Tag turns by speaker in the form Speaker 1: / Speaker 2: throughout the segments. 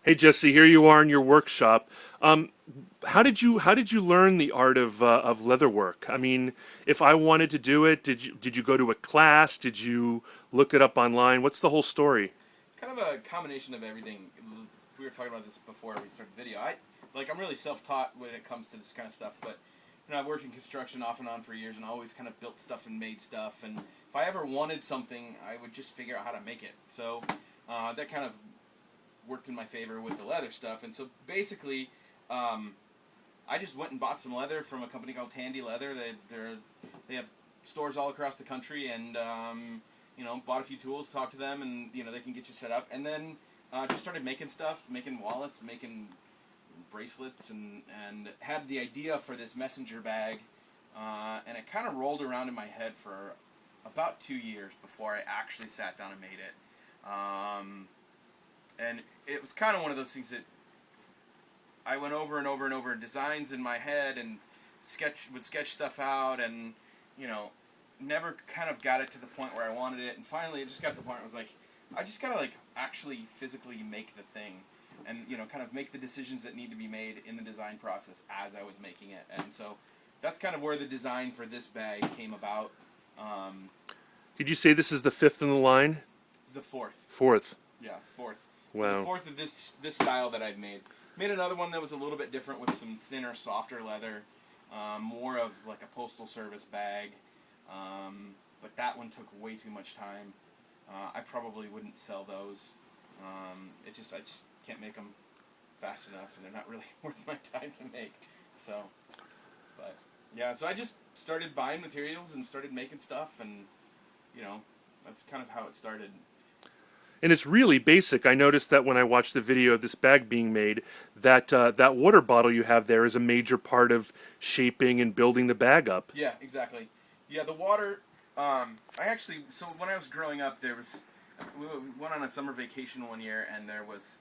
Speaker 1: Hey Jesse, here you are in your workshop. Um, how did you learn the art of leatherwork? I mean, if I wanted to do it, did you go to a class? Did you look it up online? What's the whole story?
Speaker 2: Kind of a combination of everything. We were talking about this before we started the video. I'm really self-taught when it comes to this kind of stuff, but I've worked in construction off and on for years, and always kind of built stuff and made stuff. And if I ever wanted something, I would just figure out how to make it. So that kind of worked in my favor with the leather stuff. And so basically, I just went and bought some leather from a company called Tandy Leather. They have stores all across the country, and bought a few tools, talked to them, and they can get you set up. And then just started making stuff, making wallets, making bracelets, and had the idea for this messenger bag, and it kind of rolled around in my head for about 2 years before I actually sat down and made it. And it was kind of one of those things that I went over and over and over designs in my head and would sketch stuff out, and never kind of got it to the point where I wanted it. And finally it just got to the point where I was like, I just gotta actually physically make the thing, and kind of make the decisions that need to be made in the design process as I was making it. And so that's kind of where the design for this bag came about.
Speaker 1: Did you say this is the fifth in the line?
Speaker 2: It's the fourth.
Speaker 1: Fourth.
Speaker 2: Yeah, fourth. So
Speaker 1: Wow.
Speaker 2: the fourth of this style that I've made. Made another one that was a little bit different with some thinner, softer leather, more of like a postal service bag. But that one took way too much time. I probably wouldn't sell those. I just can't make them fast enough, and they're not really worth my time to make. So, but yeah, so I just started buying materials and started making stuff, and that's kind of how it started.
Speaker 1: And it's really basic. I noticed that when I watched the video of this bag being made, that that water bottle you have there is a major part of shaping and building the bag up.
Speaker 2: Yeah, exactly. Yeah, the water. So when I was growing up, we went on a summer vacation one year, and there was,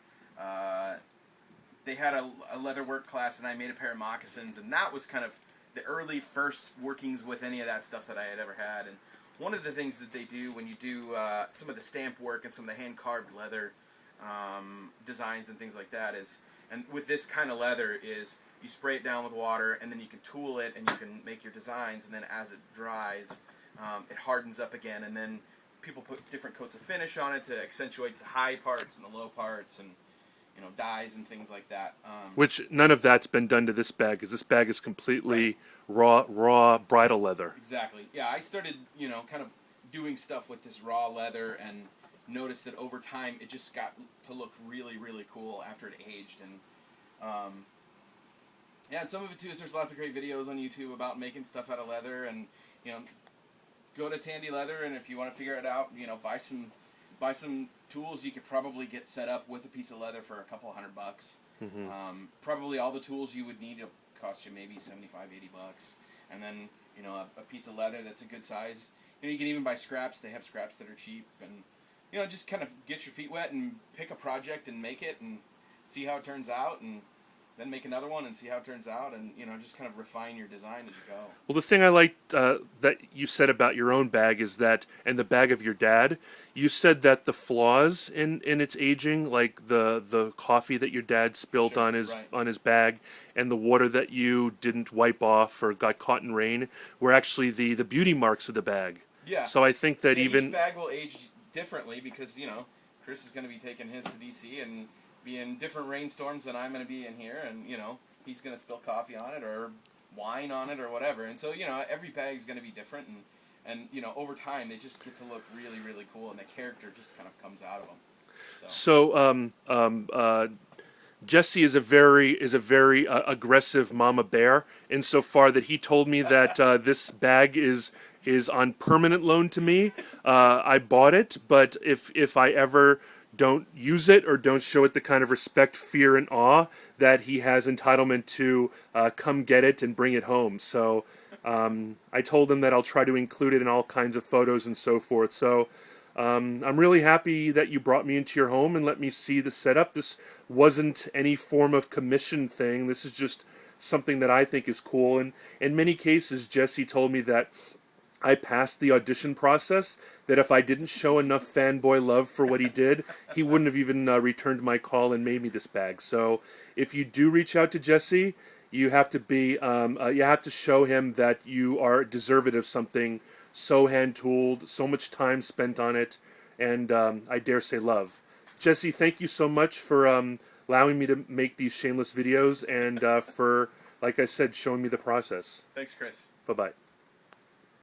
Speaker 2: they had a leatherwork class, and I made a pair of moccasins, and that was kind of the early first workings with any of that stuff that I had ever had. And one of the things that they do when you do some of the stamp work and some of the hand-carved leather designs and things like that and with this kind of leather is you spray it down with water, and then you can tool it, and you can make your designs, and then as it dries, it hardens up again, and then people put different coats of finish on it to accentuate the high parts and the low parts, and dyes and things like that.
Speaker 1: Which none of that's been done to this bag, because this bag is completely raw bridal leather.
Speaker 2: Exactly. Yeah, I started, kind of doing stuff with this raw leather, and noticed that over time it just got to look really, really cool after it aged. And yeah, and some of it too is there's lots of great videos on YouTube about making stuff out of leather, and go to Tandy Leather, and if you want to figure it out, buy some tools. You could probably get set up with a piece of leather for a couple $100.
Speaker 1: Mm-hmm.
Speaker 2: Probably all the tools you would need to cost you maybe $75-80, and then a piece of leather that's a good size. You can even buy scraps. They have scraps that are cheap, and just kind of get your feet wet and pick a project and make it and see how it turns out, and then make another one and see how it turns out, and just kind of refine your design as you go.
Speaker 1: Well, the thing I liked that you said about your own bag is that, and the bag of your dad, you said that the flaws in its aging, like the coffee that your dad spilled
Speaker 2: Sure,
Speaker 1: on his
Speaker 2: right.
Speaker 1: on his bag, and the water that you didn't wipe off or got caught in rain, were actually the beauty marks of the bag.
Speaker 2: Yeah.
Speaker 1: So I think that
Speaker 2: Each bag will age differently because Chris is going to be taking his to DC and be in different rainstorms than I'm going to be in here, and he's going to spill coffee on it or wine on it or whatever, and so every bag is going to be different, and over time they just get to look really, really cool, and the character just kind of comes out of them.
Speaker 1: So Jesse is a very aggressive mama bear, insofar that he told me that this bag is on permanent loan to me. I bought it, but if I ever don't use it or don't show it the kind of respect, fear, and awe that he has entitlement to, come get it and bring it home. So I told him that I'll try to include it in all kinds of photos and so forth. So I'm really happy that you brought me into your home and let me see the setup. This wasn't any form of commission thing. This is just something that I think is cool. And in many cases, Jesse told me that I passed the audition process, that if I didn't show enough fanboy love for what he did, he wouldn't have even returned my call and made me this bag. So if you do reach out to Jesse, you have to be you have to show him that you are deserving of something so hand tooled, so much time spent on it, and I dare say love. Jesse, thank you so much for allowing me to make these shameless videos and for, like I said, showing me the process.
Speaker 2: Thanks, Chris.
Speaker 1: Bye bye.